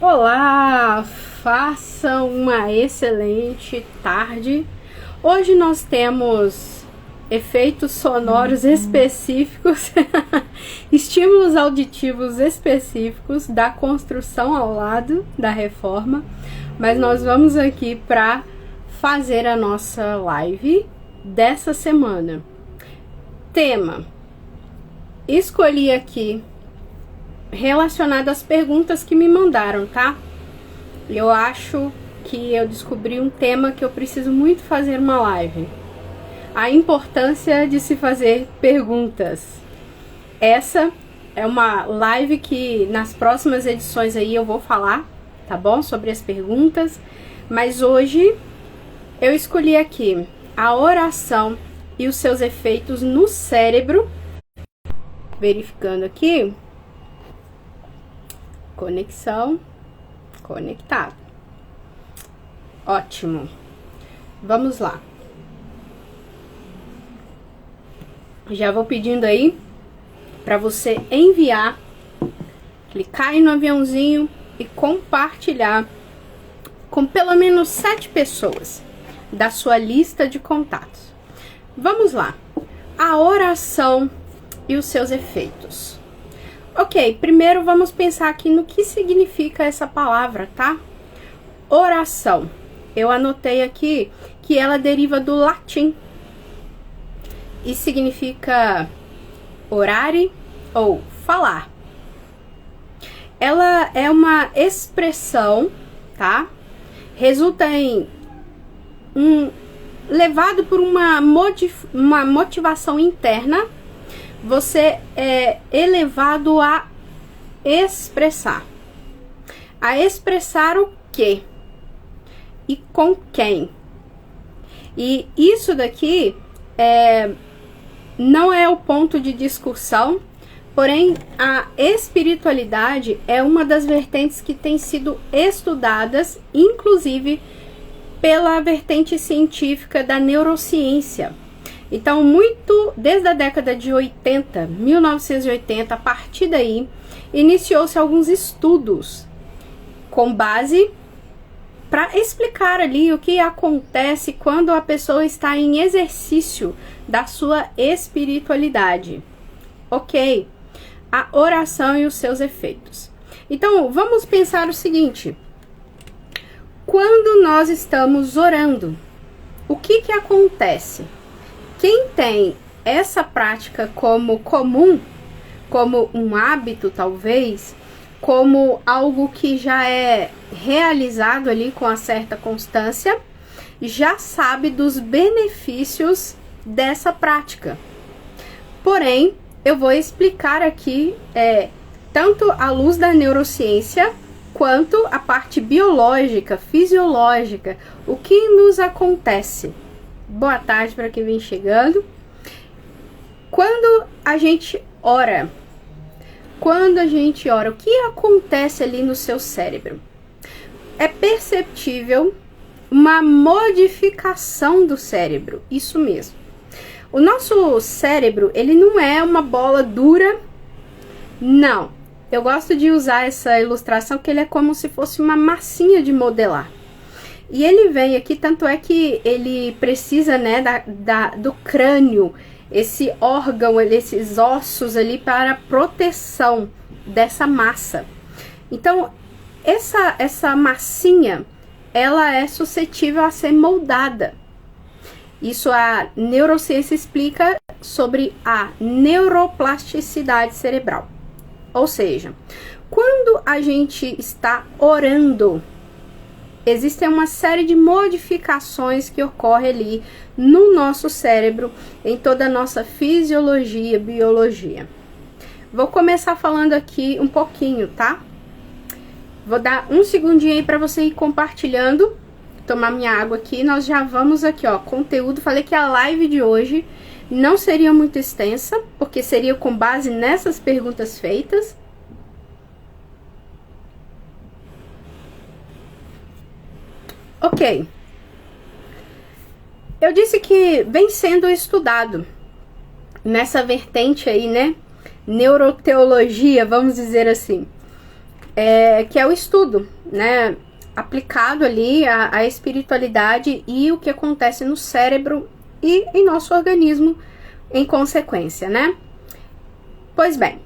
Olá, façam uma excelente tarde. Hoje nós temos efeitos sonoros específicos, estímulos auditivos específicos da construção ao lado da reforma, mas nós vamos aqui para fazer a nossa live dessa semana. Tema: escolhi aqui relacionado às perguntas que me mandaram, tá? Eu acho que eu descobri um tema que eu preciso muito fazer uma live. A importância de se fazer perguntas. Essa é uma live que nas próximas edições aí eu vou falar, tá bom? Sobre as perguntas. Mas hoje eu escolhi aqui a oração e os seus efeitos no cérebro. Verificando aqui. Conexão, conectado. Ótimo. Vamos lá. Já vou pedindo aí para você enviar, clicar aí no aviãozinho e compartilhar com pelo menos 7 pessoas da sua lista de contatos. Vamos lá. A oração e os seus efeitos. Ok, primeiro vamos pensar aqui no que significa essa palavra, tá? Oração. Eu anotei aqui que ela deriva do latim e significa orare ou falar. Ela é uma expressão, tá? Resulta em levado por uma motivação interna. Você é elevado a expressar. A expressar o quê? E com quem? E isso daqui não é o ponto de discussão, porém a espiritualidade é uma das vertentes que tem sido estudadas, inclusive pela vertente científica da neurociência. Então, desde a década de 80, 1980, a partir daí, iniciou-se alguns estudos com base para explicar ali o que acontece quando a pessoa está em exercício da sua espiritualidade. Ok? A oração e os seus efeitos. Então, vamos pensar o seguinte. Quando nós estamos orando, o que acontece? Quem tem essa prática como comum, como um hábito talvez, como algo que já é realizado ali com uma certa constância, já sabe dos benefícios dessa prática. Porém, eu vou explicar aqui tanto à luz da neurociência, quanto a parte biológica, fisiológica, o que nos acontece. Boa tarde para quem vem chegando. Quando a gente ora, o que acontece ali no seu cérebro? É perceptível uma modificação do cérebro, isso mesmo. O nosso cérebro, ele não é uma bola dura, não. Eu gosto de usar essa ilustração que ele é como se fosse uma massinha de modelar. E ele vem aqui, tanto é que ele precisa, né, do crânio, esse órgão, esses ossos ali para proteção dessa massa. Então, essa massinha, ela é suscetível a ser moldada. Isso a neurociência explica sobre a neuroplasticidade cerebral. Ou seja, quando a gente está orando, existem uma série de modificações que ocorrem ali no nosso cérebro, em toda a nossa fisiologia, biologia. Vou começar falando aqui um pouquinho, tá? Vou dar um segundinho aí para você ir compartilhando, tomar minha água aqui. Nós já vamos aqui, ó, conteúdo. Falei que a live de hoje não seria muito extensa, porque seria com base nessas perguntas feitas. Ok. Eu disse que vem sendo estudado nessa vertente aí, né? Neuroteologia, vamos dizer assim. que é o estudo, né, aplicado ali à espiritualidade e o que acontece no cérebro e em nosso organismo em consequência, né? Pois bem,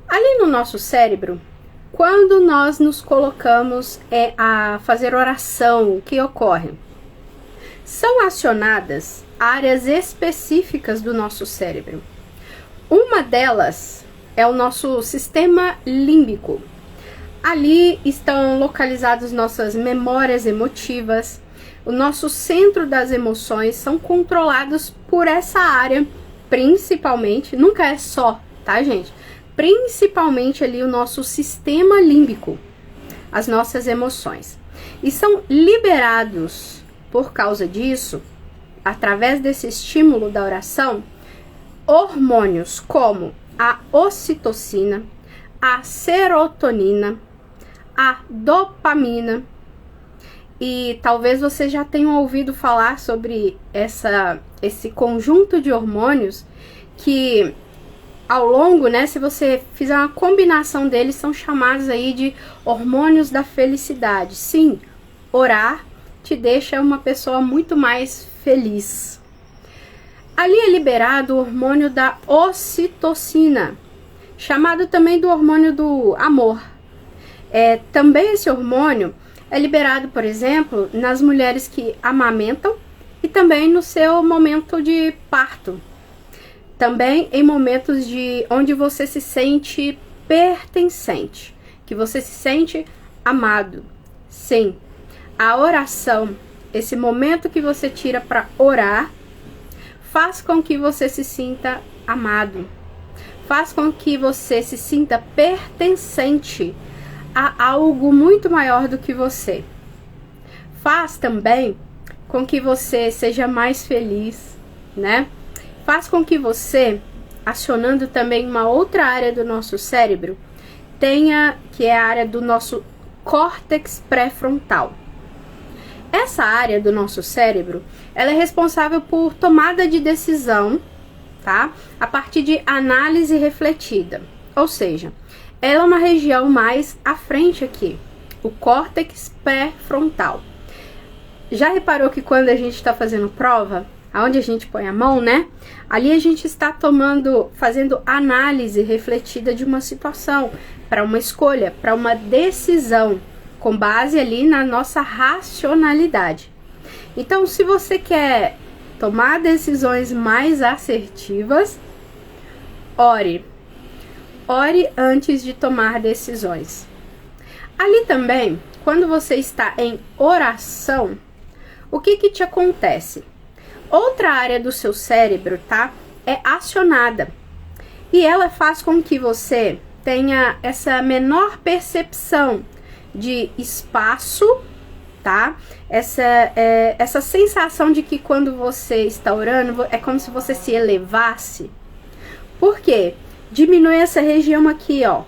ali no nosso cérebro, quando nós nos colocamos a fazer oração, o que ocorre? São acionadas áreas específicas do nosso cérebro. Uma delas é o nosso sistema límbico. Ali estão localizadas nossas memórias emotivas. O nosso centro das emoções são controlados por essa área, principalmente, nunca é só, tá, gente? Principalmente ali o nosso sistema límbico, as nossas emoções. E são liberados, por causa disso, através desse estímulo da oração, hormônios como a ocitocina, a serotonina, a dopamina. E talvez você já tenha ouvido falar sobre esse conjunto de hormônios que ao longo, né, se você fizer uma combinação deles, são chamados aí de hormônios da felicidade. Sim, orar te deixa uma pessoa muito mais feliz. Ali é liberado o hormônio da ocitocina, chamado também do hormônio do amor. Também esse hormônio é liberado, por exemplo, nas mulheres que amamentam e também no seu momento de parto. Também em momentos onde você se sente pertencente, que você se sente amado. Sim, a oração, esse momento que você tira para orar, faz com que você se sinta amado, faz com que você se sinta pertencente a algo muito maior do que você. Faz também com que você seja mais feliz, né? Faz com que você, acionando também uma outra área do nosso cérebro, que é a área do nosso córtex pré-frontal. Essa área do nosso cérebro, ela é responsável por tomada de decisão, tá? A partir de análise refletida. Ou seja, ela é uma região mais à frente aqui, o córtex pré-frontal. Já reparou que quando a gente está fazendo prova, aonde a gente põe a mão, né? Ali a gente está fazendo análise refletida de uma situação, para uma escolha, para uma decisão, com base ali na nossa racionalidade. Então, se você quer tomar decisões mais assertivas, ore. Ore antes de tomar decisões. Ali também, quando você está em oração, o que te acontece? Outra área do seu cérebro, tá? É acionada. E ela faz com que você tenha essa menor percepção de espaço, tá? Essa sensação de que quando você está orando, é como se você se elevasse. Por quê? Diminui essa região aqui, ó,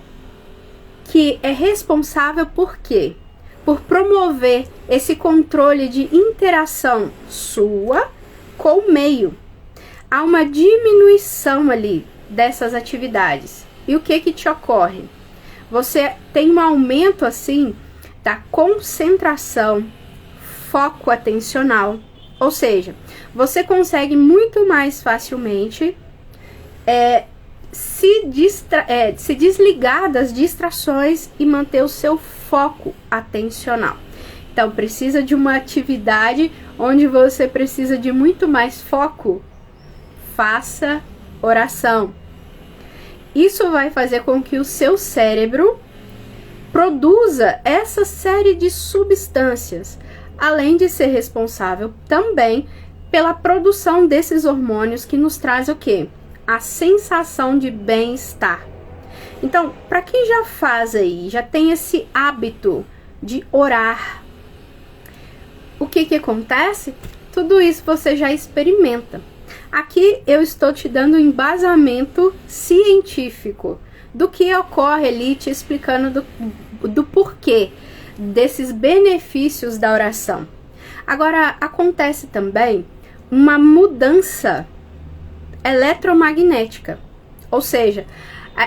que é responsável por quê? Por promover esse controle de interação sua com o meio. Há uma diminuição ali dessas atividades. E o que te ocorre? Você tem um aumento assim da concentração, foco atencional, ou seja, você consegue muito mais facilmente se desligar das distrações e manter o seu foco atencional. Então, precisa de uma atividade onde você precisa de muito mais foco. Faça oração. Isso vai fazer com que o seu cérebro produza essa série de substâncias, além de ser responsável também pela produção desses hormônios que nos traz o quê? A sensação de bem-estar. Então, para quem já faz aí, já tem esse hábito de orar, o que acontece? Tudo isso você já experimenta. Aqui eu estou te dando um embasamento científico do que ocorre ali, te explicando do porquê desses benefícios da oração. Agora, acontece também uma mudança eletromagnética, ou seja,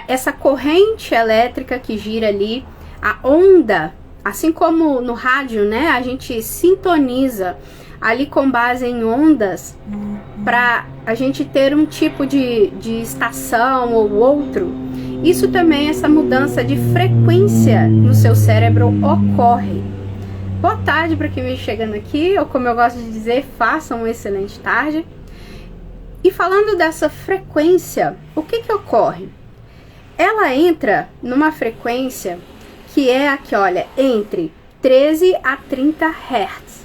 essa corrente elétrica que gira ali, A onda, assim como no rádio, né, a gente sintoniza ali com base em ondas para a gente ter um tipo de estação ou outro. Isso também, essa mudança de frequência no seu cérebro ocorre. Boa tarde para quem vem chegando aqui, ou como eu gosto de dizer, façam uma excelente tarde. E falando dessa frequência, o que ocorre? Ela entra numa frequência que é aqui, olha, entre 13 a 30 Hz.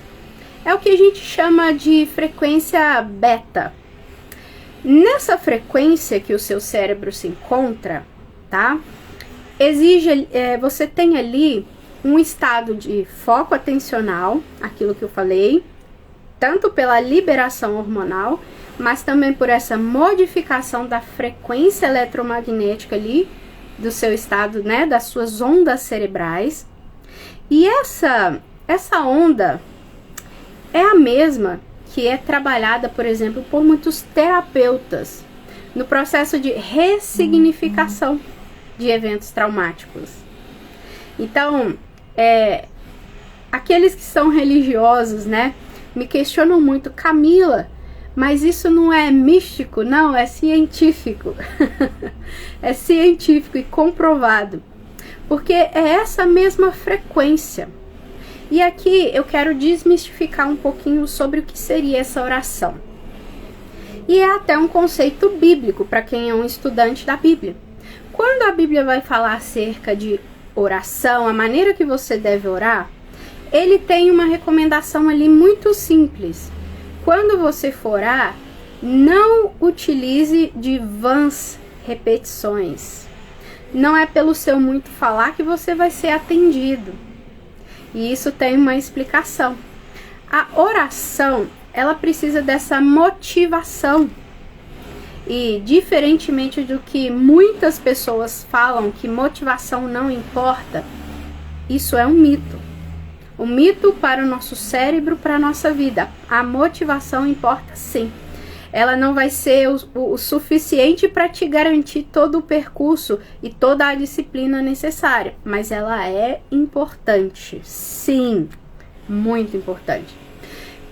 É o que a gente chama de frequência beta. Nessa frequência que o seu cérebro se encontra, tá? Você tem ali um estado de foco atencional, aquilo que eu falei, tanto pela liberação hormonal, mas também por essa modificação da frequência eletromagnética ali, do seu estado, né, das suas ondas cerebrais. E essa onda é a mesma que é trabalhada, por exemplo, por muitos terapeutas no processo de ressignificação de eventos traumáticos. Então, aqueles que são religiosos, né, me questionam muito, Camila, mas isso não é místico? Não, é científico. É científico e comprovado. Porque é essa mesma frequência. E aqui eu quero desmistificar um pouquinho sobre o que seria essa oração. E é até um conceito bíblico para quem é um estudante da Bíblia. Quando a Bíblia vai falar acerca de oração, a maneira que você deve orar, ele tem uma recomendação ali muito simples. Quando você for orar, não utilize de vãs repetições. Não é pelo seu muito falar que você vai ser atendido. E isso tem uma explicação. A oração, ela precisa dessa motivação. E diferentemente do que muitas pessoas falam, que motivação não importa, isso é um mito. Um mito para o nosso cérebro, para a nossa vida. A motivação importa sim. Ela não vai ser o suficiente para te garantir todo o percurso e toda a disciplina necessária. Mas ela é importante. Sim, muito importante.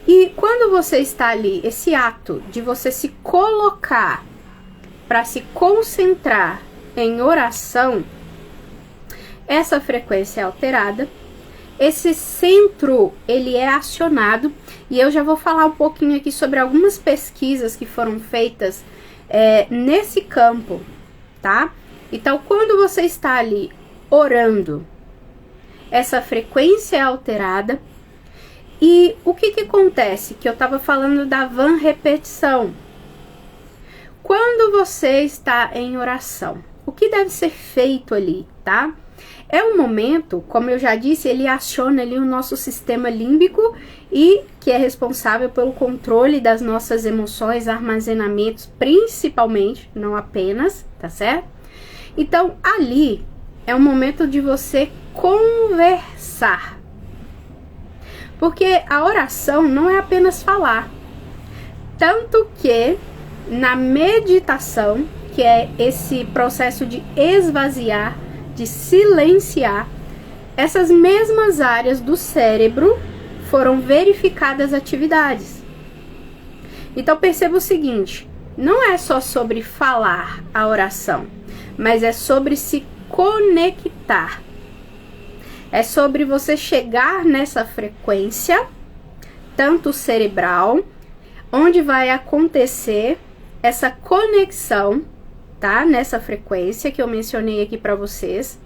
E quando você está ali, esse ato de você se colocar para se concentrar em oração, essa frequência é alterada. Esse centro, ele é acionado, e eu já vou falar um pouquinho aqui sobre algumas pesquisas que foram feitas nesse campo, tá? Então, quando você está ali orando, essa frequência é alterada, e o que acontece? Que eu estava falando da vã repetição. Quando você está em oração, o que deve ser feito ali, tá? É um momento, como eu já disse, ele aciona ali o nosso sistema límbico e que é responsável pelo controle das nossas emoções, armazenamentos, principalmente, não apenas, tá certo? Então, ali é um momento de você conversar. Porque a oração não é apenas falar. Tanto que na meditação, que é esse processo de esvaziar, de silenciar, essas mesmas áreas do cérebro foram verificadas atividades. Então perceba o seguinte, não é só sobre falar a oração, mas é sobre se conectar. É sobre você chegar nessa frequência, tanto cerebral, onde vai acontecer essa conexão, tá? Nessa frequência que eu mencionei aqui para vocês,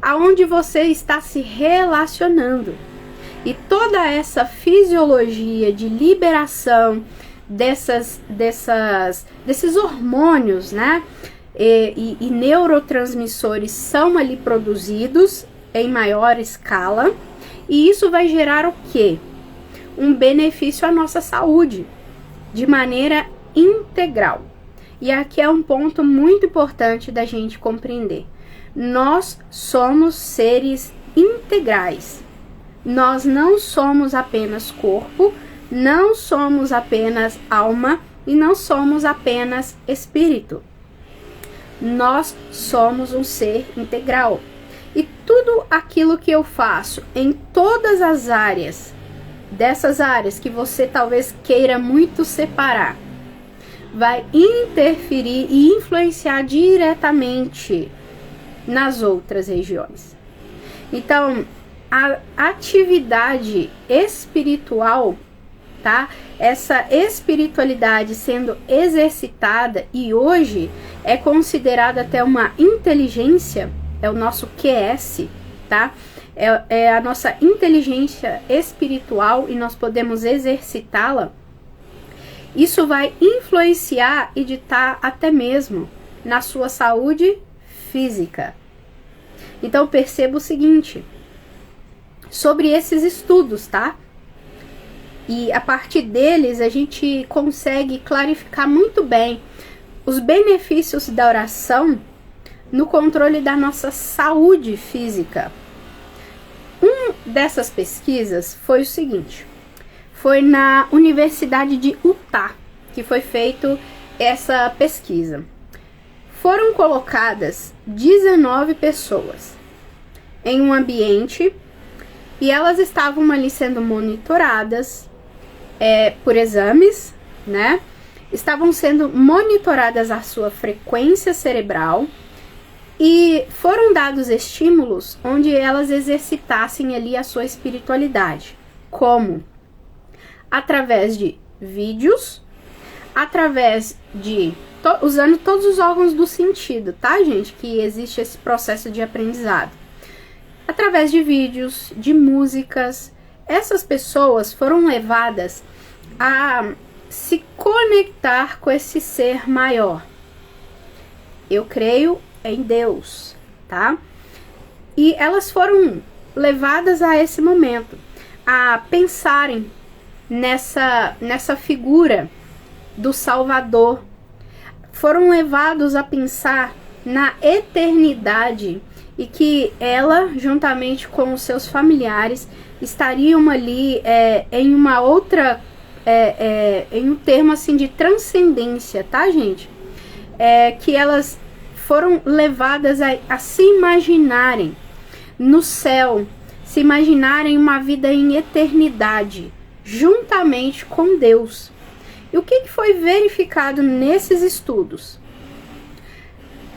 aonde você está se relacionando. E toda essa fisiologia de liberação desses hormônios, né? E neurotransmissores são ali produzidos em maior escala. E isso vai gerar o quê? Um benefício à nossa saúde, de maneira integral. E aqui é um ponto muito importante da gente compreender. Nós somos seres integrais. Nós não somos apenas corpo, não somos apenas alma e não somos apenas espírito. Nós somos um ser integral. E tudo aquilo que eu faço em todas as áreas, dessas áreas que você talvez queira muito separar, vai interferir e influenciar diretamente nas outras regiões. Então, a atividade espiritual, tá? Essa espiritualidade sendo exercitada, e hoje é considerada até uma inteligência, é o nosso QS, tá? É a nossa inteligência espiritual e nós podemos exercitá-la. Isso vai influenciar e ditar até mesmo na sua saúde física. Então perceba o seguinte, sobre esses estudos, tá? E a partir deles a gente consegue clarificar muito bem os benefícios da oração no controle da nossa saúde física. Uma dessas pesquisas foi o seguinte, foi na Universidade de Utah que foi feita essa pesquisa. Foram colocadas 19 pessoas em um ambiente e elas estavam ali sendo monitoradas por exames, né? Estavam sendo monitoradas a sua frequência cerebral e foram dados estímulos onde elas exercitassem ali a sua espiritualidade. Como? Através de vídeos, através de usando todos os órgãos do sentido, tá, gente? Que existe esse processo de aprendizado. Através de vídeos, de músicas, essas pessoas foram levadas a se conectar com esse ser maior. Eu creio em Deus, tá? E elas foram levadas a esse momento, a pensarem nessa figura do Salvador. Foram levados a pensar na eternidade e que ela, juntamente com os seus familiares, estariam ali em uma outra, em um termo assim de transcendência, tá, gente? Que elas foram levadas a se imaginarem no céu, se imaginarem uma vida em eternidade, juntamente com Deus. E o que foi verificado nesses estudos?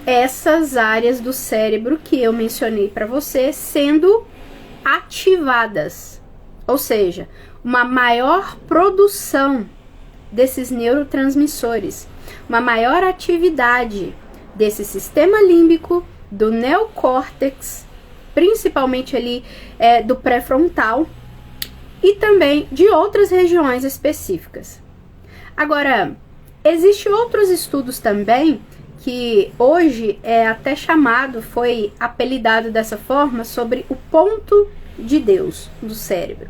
Essas áreas do cérebro que eu mencionei para você sendo ativadas, ou seja, uma maior produção desses neurotransmissores, uma maior atividade desse sistema límbico, do neocórtex, principalmente ali do pré-frontal e também de outras regiões específicas. Agora, existem outros estudos também que hoje é até chamado, foi apelidado dessa forma, sobre o ponto de Deus do cérebro.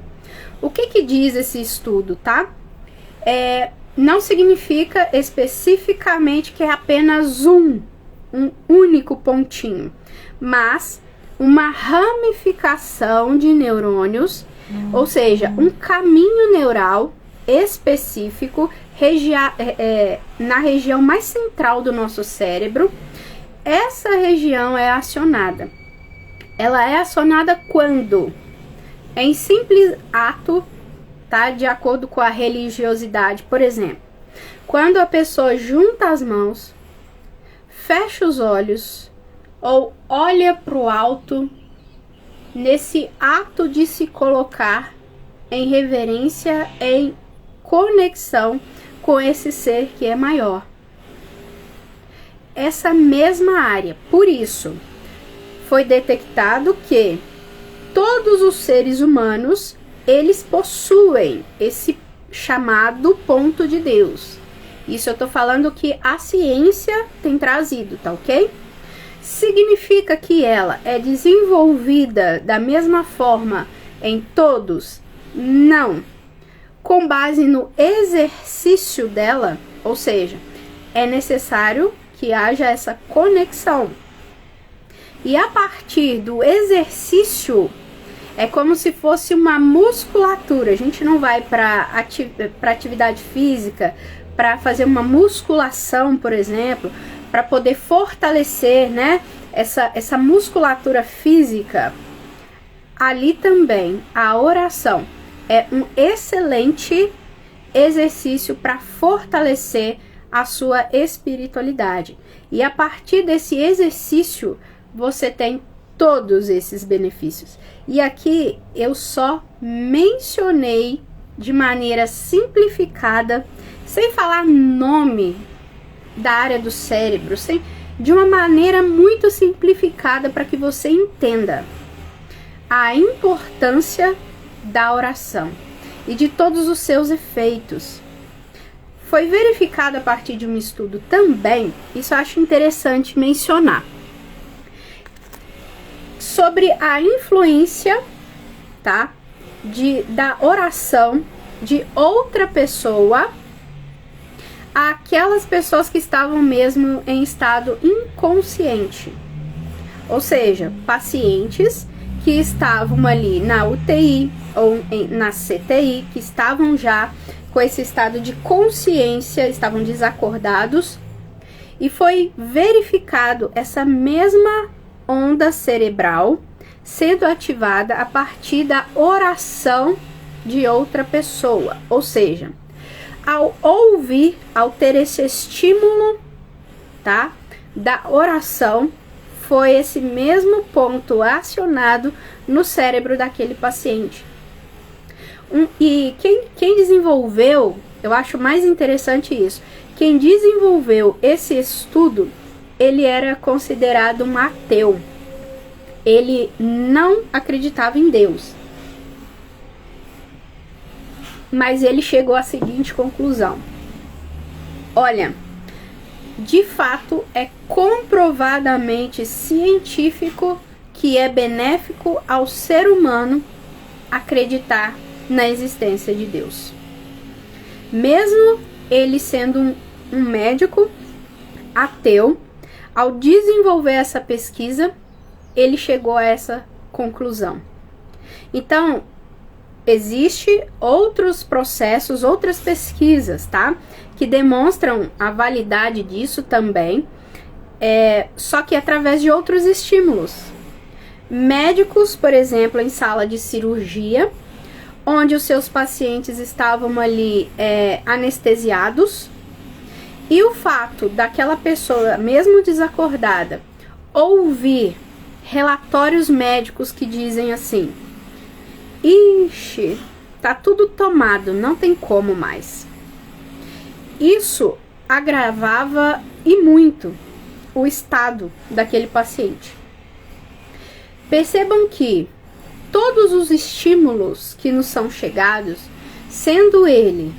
O que diz esse estudo, tá? Não significa especificamente que é apenas um único pontinho, mas uma ramificação de neurônios, ou seja, um caminho neural específico na região mais central do nosso cérebro. Essa região é acionada. Ela é acionada quando? Em simples ato, tá? De acordo com a religiosidade. Por exemplo, quando a pessoa junta as mãos, fecha os olhos ou olha para o alto, nesse ato de se colocar em reverência, em conexão com esse ser que é maior. Essa mesma área. Por isso, foi detectado que todos os seres humanos, eles possuem esse chamado ponto de Deus. Isso eu tô falando que a ciência tem trazido, tá ok? Significa que ela é desenvolvida da mesma forma em todos? Não. Com base no exercício dela, ou seja, é necessário que haja essa conexão. E a partir do exercício, é como se fosse uma musculatura. A gente não vai para atividade física, para fazer uma musculação, por exemplo, para poder fortalecer, né, essa musculatura física, ali também a oração é um excelente exercício para fortalecer a sua espiritualidade. E a partir desse exercício, você tem todos esses benefícios. E aqui eu só mencionei de maneira simplificada, sem falar nome da área do cérebro, de uma maneira muito simplificada para que você entenda a importância da oração e de todos os seus efeitos. Foi verificado a partir de um estudo também, isso eu acho interessante mencionar, sobre a influência, tá, da oração de outra pessoa àquelas pessoas que estavam mesmo em estado inconsciente. Ou seja, pacientes que estavam ali na UTI ou na CTI, que estavam já com esse estado de consciência, estavam desacordados, e foi verificado essa mesma onda cerebral sendo ativada a partir da oração de outra pessoa. Ou seja, ao ouvir, ao ter esse estímulo, tá, da oração, foi esse mesmo ponto acionado no cérebro daquele paciente. E quem desenvolveu, eu acho mais interessante isso, quem desenvolveu esse estudo, ele era considerado um ateu. Ele não acreditava em Deus. Mas ele chegou à seguinte conclusão: olha, de fato é comprovadamente científico que é benéfico ao ser humano acreditar na existência de Deus. Mesmo ele sendo um médico ateu, ao desenvolver essa pesquisa, ele chegou a essa conclusão. Então, existe outros processos, outras pesquisas, tá? Que demonstram a validade disso também, só que através de outros estímulos. Médicos, por exemplo, em sala de cirurgia, onde os seus pacientes estavam ali anestesiados, e o fato daquela pessoa, mesmo desacordada, ouvir relatórios médicos que dizem assim: ixi, tá tudo tomado, não tem como mais. Isso agravava e muito o estado daquele paciente. Percebam que todos os estímulos que nos são chegados, sendo ele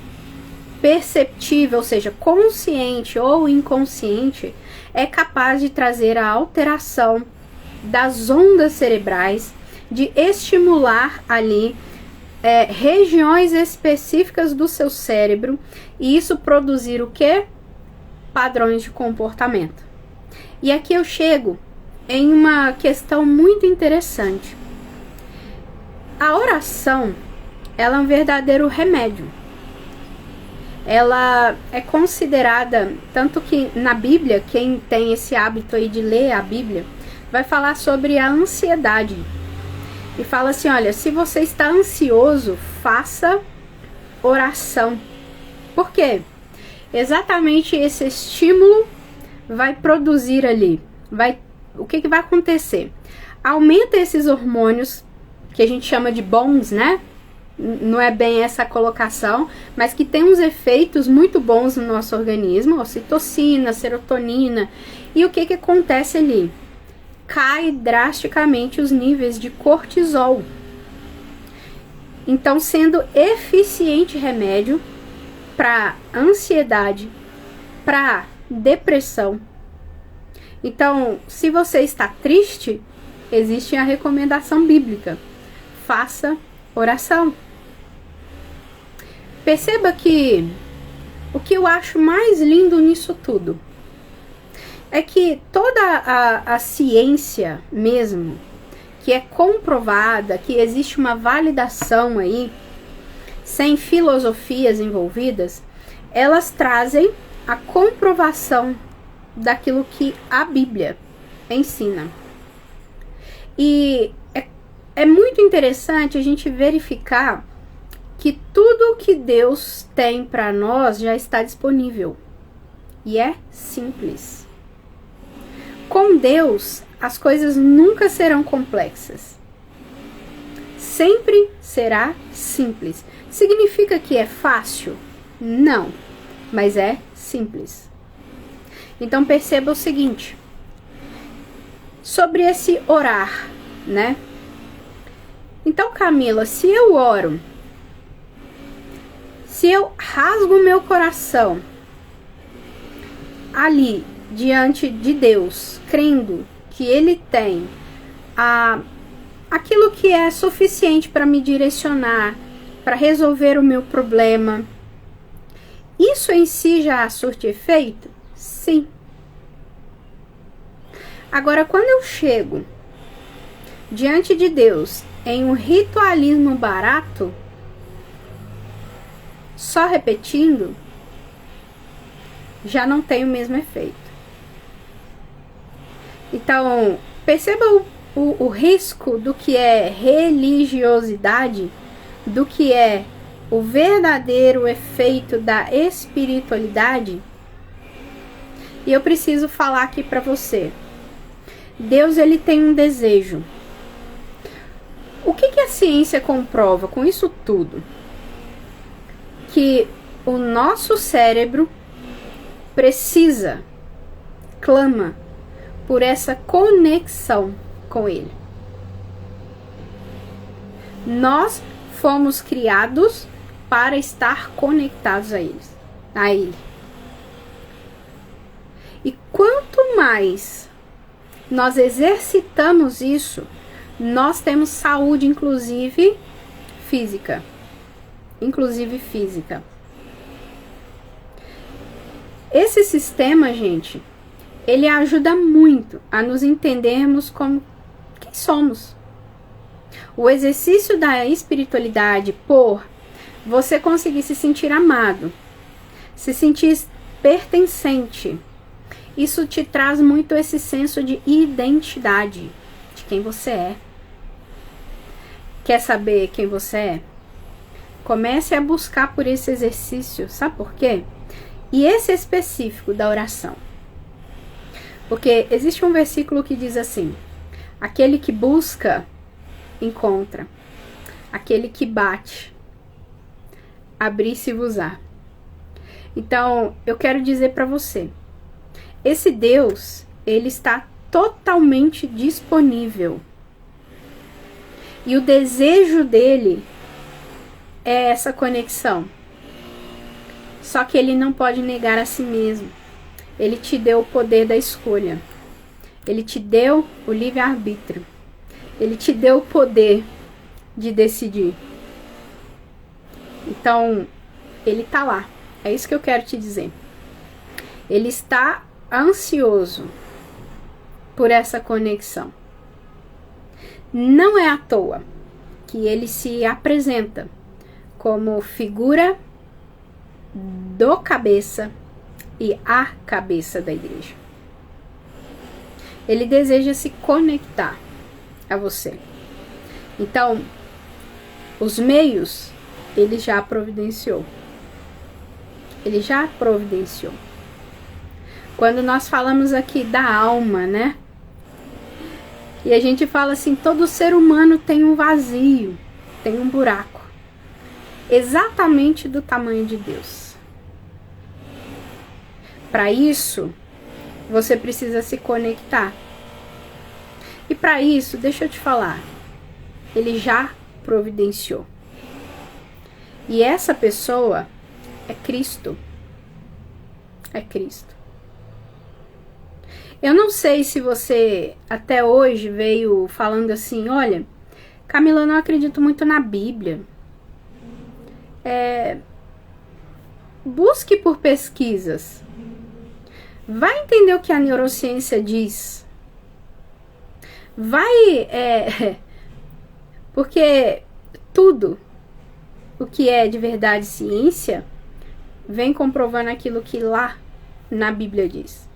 perceptível, ou seja, consciente ou inconsciente, é capaz de trazer a alteração das ondas cerebrais, de estimular ali regiões específicas do seu cérebro, e isso produzir o quê? Padrões de comportamento. E aqui eu chego em uma questão muito interessante. A oração, ela é um verdadeiro remédio. Ela é considerada, tanto que na Bíblia, quem tem esse hábito aí de ler a Bíblia, vai falar sobre a ansiedade. E fala assim, olha, se você está ansioso, faça oração. Por quê? Exatamente esse estímulo vai produzir ali. O que vai acontecer? Aumenta esses hormônios, que a gente chama de bons, né? Não é bem essa colocação, mas que tem uns efeitos muito bons no nosso organismo, ocitocina, serotonina. E o que acontece ali? Cai drasticamente os níveis de cortisol. Então, sendo eficiente remédio para ansiedade, para depressão. Então, se você está triste, existe a recomendação bíblica: faça oração. Perceba que o que eu acho mais lindo nisso tudo é que toda a ciência mesmo, que é comprovada, que existe uma validação aí, sem filosofias envolvidas, elas trazem a comprovação daquilo que a Bíblia ensina. E é muito interessante a gente verificar que tudo que Deus tem para nós já está disponível. E é simples. Com Deus, as coisas nunca serão complexas. Sempre será simples. Significa que é fácil? Não, mas é simples. Então perceba o seguinte, sobre esse orar, né? Então, Camila, se eu oro, se eu rasgo meu coração ali diante de Deus, crendo que Ele tem aquilo que é suficiente para me direcionar, para resolver o meu problema, isso em si já surte efeito? Sim. Agora, quando eu chego diante de Deus em um ritualismo barato, só repetindo, já não tem o mesmo efeito. Então, perceba o risco do que é religiosidade, do que é o verdadeiro efeito da espiritualidade. E eu preciso falar aqui para você. Deus, ele tem um desejo. O que a ciência comprova com isso tudo? Que o nosso cérebro precisa, clama por essa conexão com Ele. Nós fomos criados para estar conectados a Ele. E quanto mais nós exercitamos isso, nós temos saúde, inclusive física. Esse sistema, gente, ele ajuda muito a nos entendermos como quem somos. O exercício da espiritualidade por você conseguir se sentir amado, se sentir pertencente, isso te traz muito esse senso de identidade, de quem você é. Quer saber quem você é? Comece a buscar por esse exercício, sabe por quê? E esse é específico da oração. Porque existe um versículo que diz assim: aquele que busca, encontra. Aquele que bate, abrir-se-vos-á. Então, eu quero dizer para você, esse Deus, ele está totalmente disponível. E o desejo dele é essa conexão. Só que ele não pode negar a si mesmo. Ele te deu o poder da escolha. Ele te deu o livre-arbítrio. Ele te deu o poder de decidir. Então, ele está lá. É isso que eu quero te dizer. Ele está ansioso por essa conexão. Não é à toa que ele se apresenta como figura do cabeça e a cabeça da igreja. Ele deseja se conectar a você. Então, os meios, ele já providenciou. Ele já providenciou. Quando nós falamos aqui da alma, né? E a gente fala assim, todo ser humano tem um vazio, tem um buraco. Exatamente do tamanho de Deus. Para isso, você precisa se conectar. E para isso, deixa eu te falar, ele já providenciou. E essa pessoa é Cristo. É Cristo. Eu não sei se você até hoje veio falando assim, olha, Camila, eu não acredito muito na Bíblia. Busque por pesquisas. Vai entender o que a neurociência diz. Porque tudo o que é de verdade ciência vem comprovando aquilo que lá na Bíblia diz.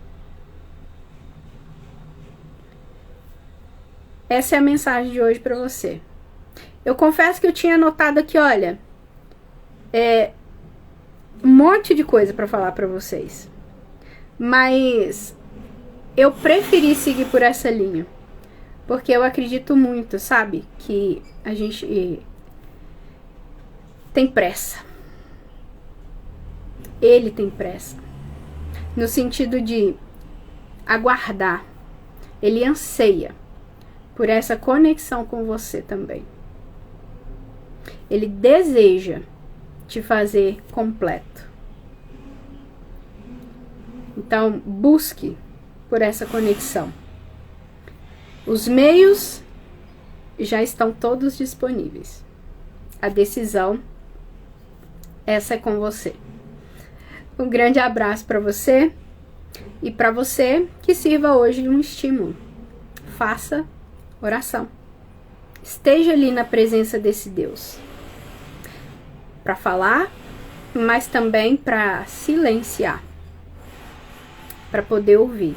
essa é a mensagem de hoje para você. Eu confesso que eu tinha anotado aqui, olha, um monte de coisa para falar para vocês. Mas eu preferi seguir por essa linha. Porque eu acredito muito, sabe? Que a gente tem pressa. Ele tem pressa. No sentido de aguardar. Ele anseia por essa conexão com você também. Ele deseja te fazer completo. Então, busque por essa conexão. Os meios já estão todos disponíveis. A decisão, essa é com você. Um grande abraço para você e para você que sirva hoje de um estímulo. Faça oração. Esteja ali na presença desse Deus. Para falar, mas também para silenciar. Para poder ouvir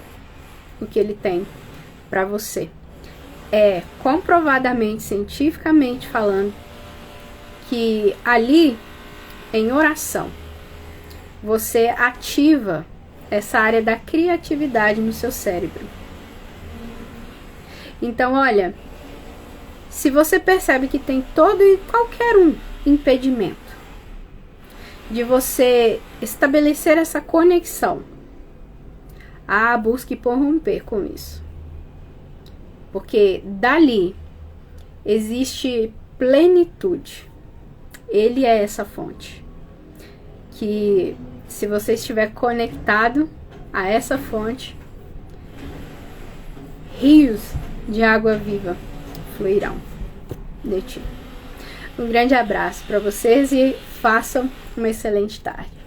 o que ele tem para você. É comprovadamente, cientificamente falando, que ali, em oração, você ativa essa área da criatividade no seu cérebro. Então, olha, se você percebe que tem todo e qualquer impedimento de você estabelecer essa conexão, busque por romper com isso. Porque dali existe plenitude. Ele é essa fonte. Que se você estiver conectado a essa fonte, rios de água viva fluirão de ti. Um grande abraço para vocês e façam uma excelente tarde.